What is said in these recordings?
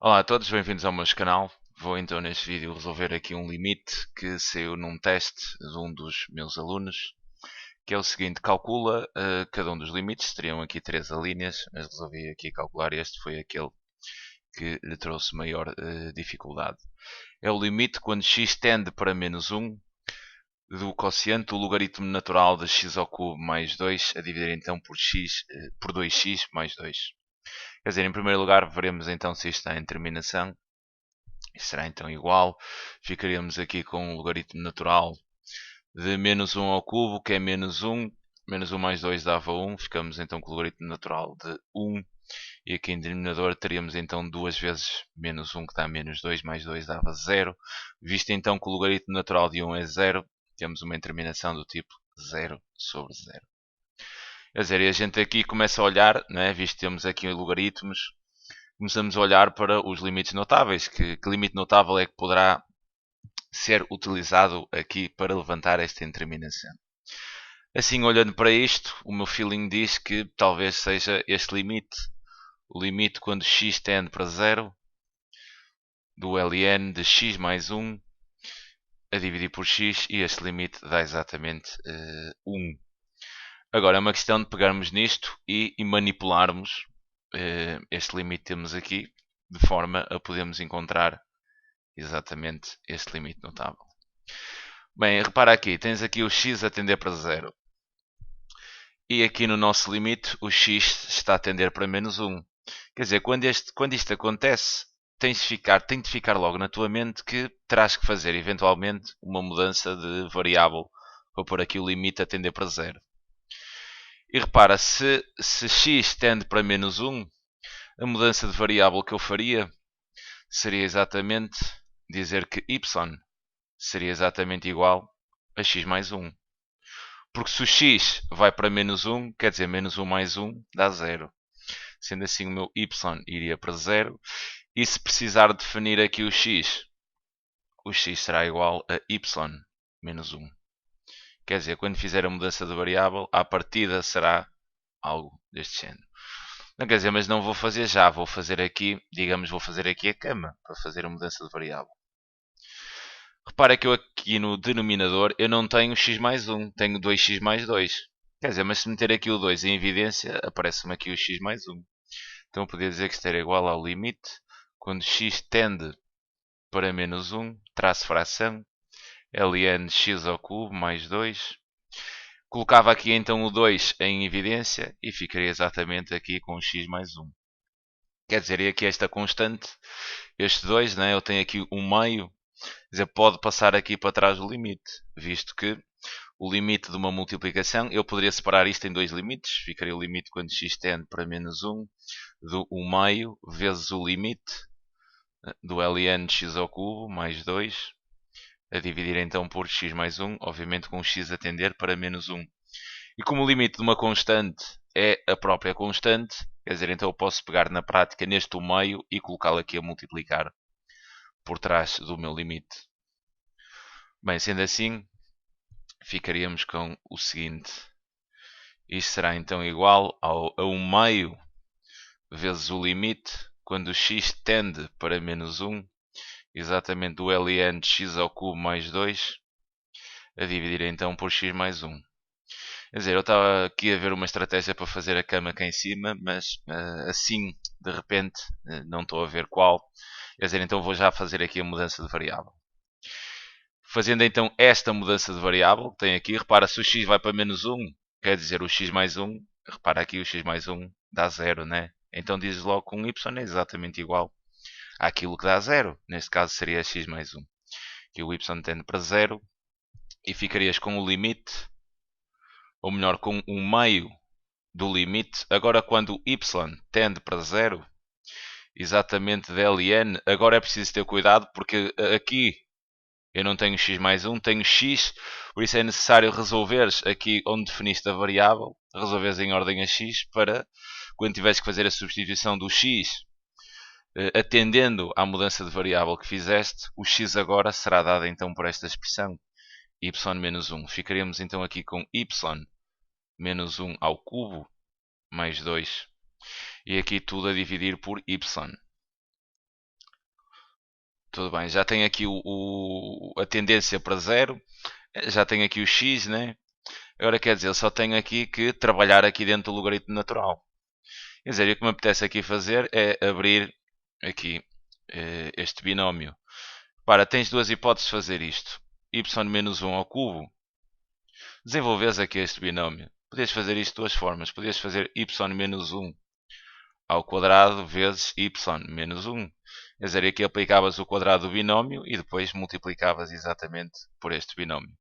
Olá a todos, bem-vindos ao meu canal. Vou então neste vídeo resolver aqui um limite que saiu num teste de um dos meus alunos, que é o seguinte: calcula cada um dos limites, teriam aqui três alíneas, mas resolvi aqui calcular este, foi aquele que lhe trouxe maior dificuldade. É o limite quando x tende para menos 1 do quociente do logaritmo natural de x ao cubo mais 2 a dividir então por 2x mais 2. Quer dizer, em primeiro lugar, veremos então se isto está em terminação. Isto será então igual. Ficaríamos aqui com o logaritmo natural de menos 1 ao cubo, que é menos 1. Menos 1 mais 2 dava 1. Ficamos então com o logaritmo natural de 1. E aqui em denominador teríamos então duas vezes menos 1, que dá menos 2, mais 2 dava 0. Visto então que o logaritmo natural de 1 é 0, temos uma terminação do tipo 0 sobre 0. Quer dizer, e a gente aqui começa a olhar, né, visto que temos aqui logaritmos, começamos a olhar para os limites notáveis. Que limite notável é que poderá ser utilizado aqui para levantar esta indeterminação? Assim, olhando para isto, o meu feeling diz que talvez seja este limite. O limite quando x tende para 0 do ln de x mais 1 a dividir por x, e este limite dá exatamente 1. Agora é uma questão de pegarmos nisto e manipularmos este limite que temos aqui, de forma a podermos encontrar exatamente este limite notável. Bem, repara aqui, tens aqui o x a tender para 0. E aqui no nosso limite o x está a tender para menos 1. Quer dizer, quando isto acontece, tem de ficar logo na tua mente que terás que fazer eventualmente uma mudança de variável para pôr aqui o limite a tender para 0. E repara, se x tende para menos 1, a mudança de variável que eu faria seria exatamente dizer que y seria exatamente igual a x mais 1. Porque se o x vai para menos 1, quer dizer, menos 1 mais 1 dá 0. Sendo assim, o meu y iria para 0. E se precisar definir aqui o x será igual a y menos 1. Quer dizer, quando fizer a mudança de variável, a partida será algo deste género. Não quer dizer, mas não vou fazer já. Vou fazer aqui, digamos, vou fazer aqui a cama para fazer a mudança de variável. Repara que eu aqui no denominador eu não tenho x mais 1, tenho 2x mais 2. Quer dizer, mas se meter aqui o 2 em evidência, aparece-me aqui o x mais 1. Então eu podia dizer que isto era igual ao limite, quando x tende para menos 1, traço fração, ln x ao cubo mais 2. Colocava aqui então o 2 em evidência e ficaria exatamente aqui com x mais 1. Quer dizer, e aqui esta constante, este 2, né, eu tenho aqui um meio, quer dizer, pode passar aqui para trás o limite, visto que o limite de uma multiplicação, eu poderia separar isto em dois limites, ficaria o limite quando x tende para menos 1 do 1 meio vezes o limite do ln de x ao cubo mais 2 a dividir então por x mais 1, obviamente com x a tender para menos 1. E como o limite de uma constante é a própria constante, quer dizer, então eu posso pegar na prática neste 1 meio e colocá-lo aqui a multiplicar por trás do meu limite. Bem, sendo assim, ficaríamos com o seguinte. Isto será então igual a 1 meio vezes o limite quando x tende para menos 1, exatamente do ln de x ao cubo mais 2, a dividir então por x mais 1. Quer dizer, eu estava aqui a ver uma estratégia para fazer a cama cá em cima, mas assim, de repente, não estou a ver qual. Quer dizer, então vou já fazer aqui a mudança de variável. Fazendo então esta mudança de variável, tem aqui, repara, se o x vai para menos 1, quer dizer o x mais 1, repara aqui o x mais 1 dá 0, né? Então dizes logo que um y é exatamente igual àquilo que dá 0. Neste caso seria x mais 1. Que o y tende para 0 e ficarias com o limite, ou melhor, com o meio do limite. Agora quando y tende para 0, exatamente dln, agora é preciso ter cuidado porque aqui eu não tenho x mais 1, tenho x, por isso é necessário resolveres aqui onde definiste a variável, resolveres em ordem a x para quando tiveres que fazer a substituição do x, atendendo à mudança de variável que fizeste, o x agora será dado então por esta expressão, y menos 1. Ficaríamos então aqui com y menos 1 ao cubo mais 2 e aqui tudo a dividir por y. tudo bem. Já tenho aqui a tendência para zero. Já tenho aqui o x, né? Agora quer dizer, eu só tenho aqui que trabalhar aqui dentro do logaritmo natural. Quer dizer, o que me apetece aqui fazer é abrir aqui este binómio. Para, tens duas hipóteses de fazer isto. Y menos 1 ao cubo. Desenvolves aqui este binómio. Podias fazer isto de duas formas. Podias fazer y menos 1 ao quadrado vezes y menos 1. Quer dizer, aqui aplicavas o quadrado do binómio e depois multiplicavas exatamente por este binómio.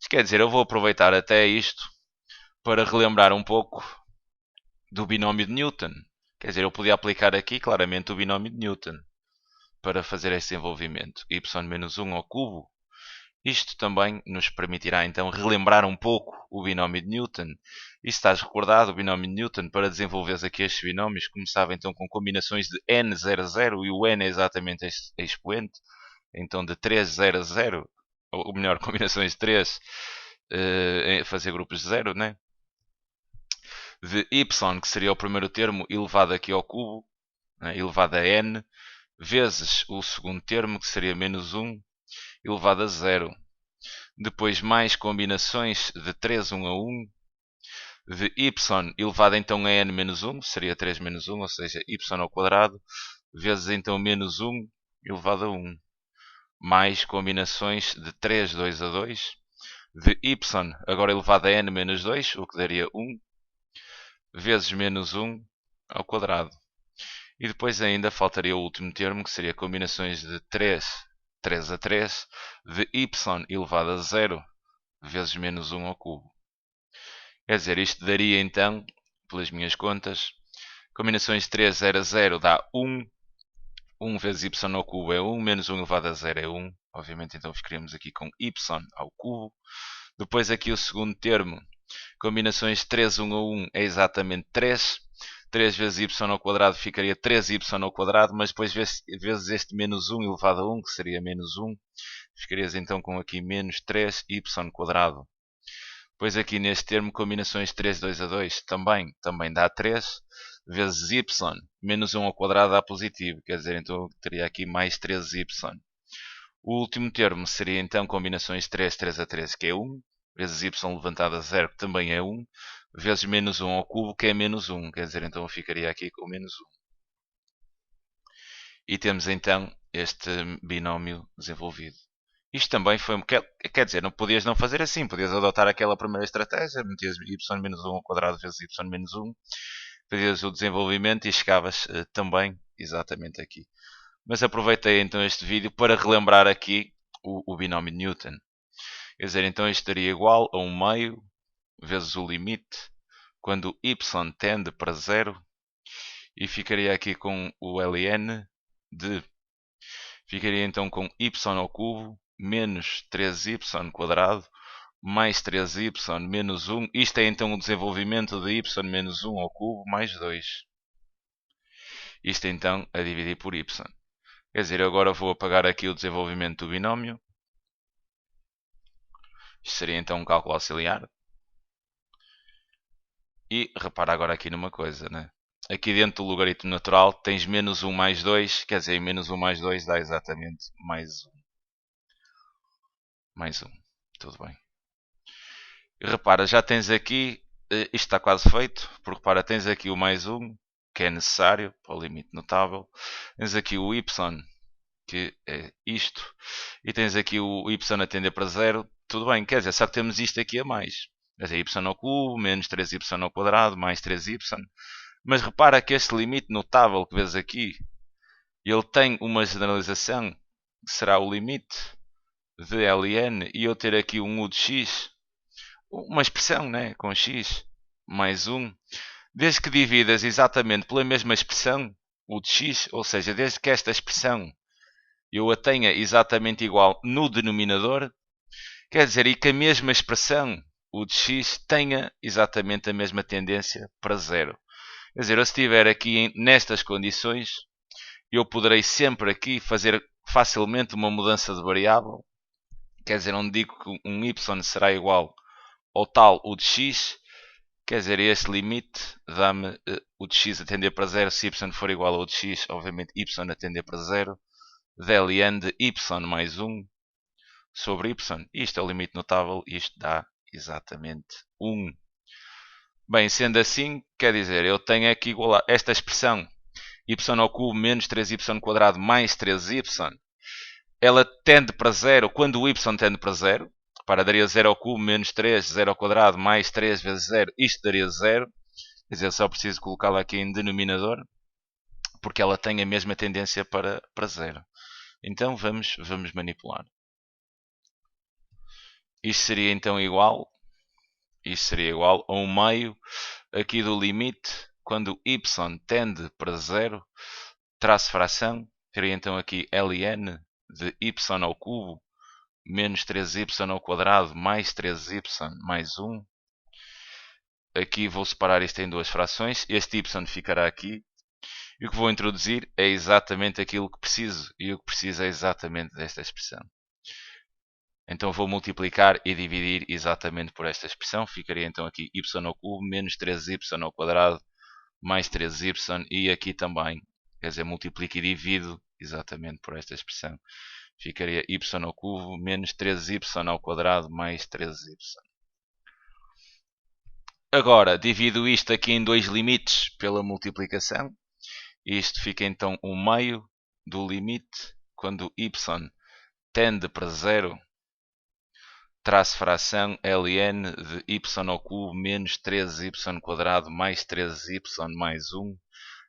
Isto quer dizer, eu vou aproveitar até isto para relembrar um pouco do binómio de Newton. Quer dizer, eu podia aplicar aqui claramente o binómio de Newton para fazer este desenvolvimento. Y menos 1 ao cubo. Isto também nos permitirá então relembrar um pouco o binómio de Newton. E se estás recordado, o binómio de Newton, para desenvolveres aqui estes binómios, começava então com combinações de n, 0, 0, e o n é exatamente este expoente. Então de 3, 0, 0, ou melhor, combinações de 3, fazer grupos de 0, né? De y, que seria o primeiro termo, elevado aqui ao cubo, né? Elevado a n, vezes o segundo termo, que seria menos 1, elevado a 0. Depois mais combinações de 3, 1 a 1, de y elevado então a n menos 1, seria 3 menos 1, ou seja, y ao quadrado, vezes então menos 1 elevado a 1. Mais combinações de 3, 2 a 2, de y agora elevado a n menos 2, o que daria 1, vezes menos 1 ao quadrado. E depois ainda faltaria o último termo, que seria combinações de 3, 3 a 3, de y elevado a 0, vezes menos 1 ao cubo. Quer dizer, isto daria então, pelas minhas contas, combinações de 3, 0 a 0 dá 1, 1 vezes y ao cubo é 1, menos 1 elevado a 0 é 1. Obviamente então ficaríamos aqui com y ao cubo. Depois aqui o segundo termo, combinações de 3, 1 a 1 é exatamente 3. 3 vezes y ao quadrado ficaria 3y ao quadrado, mas depois vezes este menos 1 elevado a 1, que seria menos 1, ficarias então com aqui menos 3y quadrado. Depois aqui neste termo, combinações de 3, 2 a 2, também dá 3, vezes y, menos 1 ao quadrado dá positivo, quer dizer, então eu teria aqui mais 3y. O último termo seria então combinações de 3, 3 a 3, que é 1, vezes y levantado a 0, que também é 1, vezes menos 1 ao cubo, que é menos 1. Quer dizer, então eu ficaria aqui com menos 1. E temos então este binómio desenvolvido. Isto também foi... Quer dizer, não podias não fazer assim. Podias adotar aquela primeira estratégia. Metias y menos 1 ao quadrado vezes y menos 1. Fazias o desenvolvimento e chegavas também exatamente aqui. Mas aproveitei então este vídeo para relembrar aqui o binómio de Newton. Quer dizer, então isto daria igual a 1 meio vezes o limite quando y tende para 0 e ficaria aqui com o ln de... Ficaria então com y ao cubo menos 3y quadrado mais 3y menos 1. Isto é então o desenvolvimento de y menos 1 ao cubo mais 2. Isto então a dividir por y. Quer dizer, agora vou apagar aqui o desenvolvimento do binómio. Isto seria então um cálculo auxiliar. E repara agora aqui numa coisa, né? Aqui dentro do logaritmo natural tens menos 1 mais 2, quer dizer, menos 1 mais 2 dá exatamente mais 1. Mais 1, tudo bem. E repara, já tens aqui, isto está quase feito, porque repara, tens aqui o mais 1, que é necessário para o limite notável. Tens aqui o y, que é isto, e tens aqui o y a tender para 0, tudo bem, quer dizer, só que temos isto aqui a mais. Quer dizer, y ao cubo, menos 3y ao quadrado, mais 3y. Mas repara que este limite notável que vês aqui, ele tem uma generalização, que será o limite de ln, e eu ter aqui um u de x, uma expressão, né, com x, mais 1. Desde que dividas exatamente pela mesma expressão, u de x, ou seja, desde que esta expressão eu a tenha exatamente igual no denominador, quer dizer, e que a mesma expressão, u de x, tenha exatamente a mesma tendência para 0. Quer dizer, eu se estiver aqui nestas condições, eu poderei sempre aqui fazer facilmente uma mudança de variável. Quer dizer, onde digo que um y será igual ao tal u de x, quer dizer, este limite dá-me u de x a tender para 0. Se y for igual a u de x, obviamente y a tender para 0. de ln de y mais 1 sobre y. Isto é o limite notável, isto dá exatamente 1. Bem, sendo assim, quer dizer, eu tenho aqui igualar esta expressão y ao cubo menos 3y quadrado mais 3y, ela tende para zero quando o y tende para zero. Para daria 0 ao cubo menos 3, 0 ao quadrado mais 3 vezes 0, isto daria 0. Quer dizer, só preciso colocá-la aqui em denominador, porque ela tem a mesma tendência para zero. Então vamos manipular. Isto seria então igual, a 1 meio aqui do limite, quando y tende para zero, traço fração, teria então aqui ln de y ao cubo menos 3y ao quadrado mais 3y mais 1. Aqui vou separar isto em duas frações, este y ficará aqui. E o que vou introduzir é exatamente aquilo que preciso. E o que preciso é exatamente desta expressão. Então vou multiplicar e dividir exatamente por esta expressão. Ficaria então aqui y ao cubo menos 3y ao quadrado mais 3y. E aqui também, quer dizer, multiplico e divido exatamente por esta expressão. Ficaria y ao cubo menos 3y ao quadrado mais 3y. Agora, divido isto aqui em dois limites pela multiplicação. Isto fica então 1 meio do limite quando y tende para zero, traço fração ln de y ao cubo menos 3y quadrado mais 3y mais 1,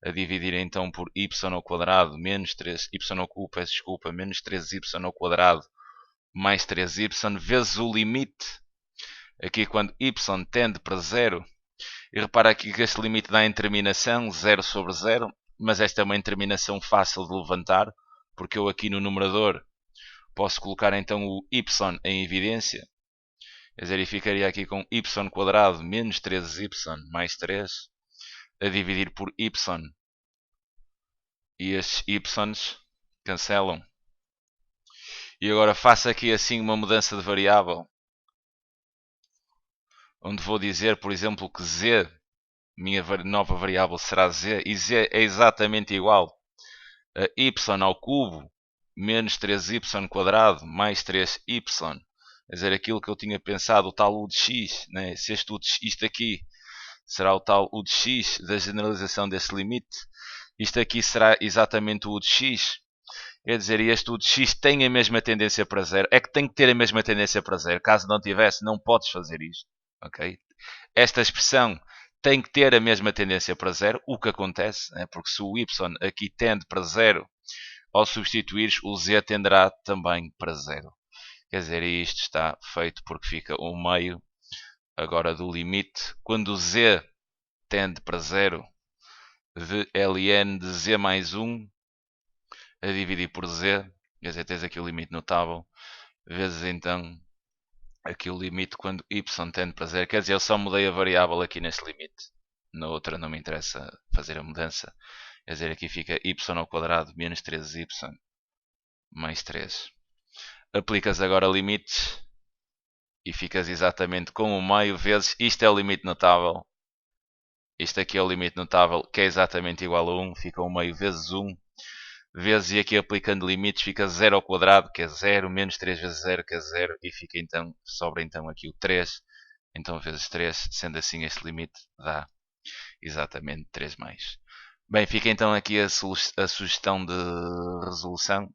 a dividir então por y ao quadrado menos 3y ao cubo, peço desculpa, menos 3y ao quadrado mais 3y vezes o limite, aqui quando y tende para zero. E repara aqui que este limite dá em terminação 0 sobre 0, mas esta é uma terminação fácil de levantar, porque eu aqui no numerador posso colocar então o y em evidência. Quer dizer, e ficaria aqui com y quadrado menos 3y mais 3 a dividir por y. E estes y's cancelam. E agora faço aqui assim uma mudança de variável, onde vou dizer, por exemplo, que z, minha nova variável será z, e z é exatamente igual a y ao cubo menos 3y quadrado mais 3y. Quer dizer, aquilo que eu tinha pensado, o tal u de x, né? Se isto aqui será o tal u de x da generalização desse limite, isto aqui será exatamente o u de x. Quer dizer, este u de x tem a mesma tendência para zero. É que tem que ter a mesma tendência para zero. Caso não tivesse, não podes fazer isto. Okay? Esta expressão tem que ter a mesma tendência para zero. O que acontece, né? Porque se o y aqui tende para zero, ao substituir o z tenderá também para zero. Quer dizer, isto está feito porque fica 1 meio agora do limite, quando z tende para zero, de ln de z mais 1 a dividir por z, quer dizer, tens aqui o limite notável, vezes então aqui o limite quando y tende para zero. Quer dizer, eu só mudei a variável aqui neste limite, na outra não me interessa fazer a mudança. Quer dizer, aqui fica y ao quadrado menos 3y mais 3. Aplicas agora limites e ficas exatamente com 1 meio vezes, isto é o limite notável, isto aqui é o limite notável, que é exatamente igual a 1, fica 1 meio vezes 1, vezes, e aqui aplicando limites, fica 0 ao quadrado, que é 0, menos 3 vezes 0, que é 0, e fica então, sobra então aqui o 3, então vezes 3, sendo assim este limite dá exatamente 3 mais. Bem, fica então aqui a sugestão de resolução.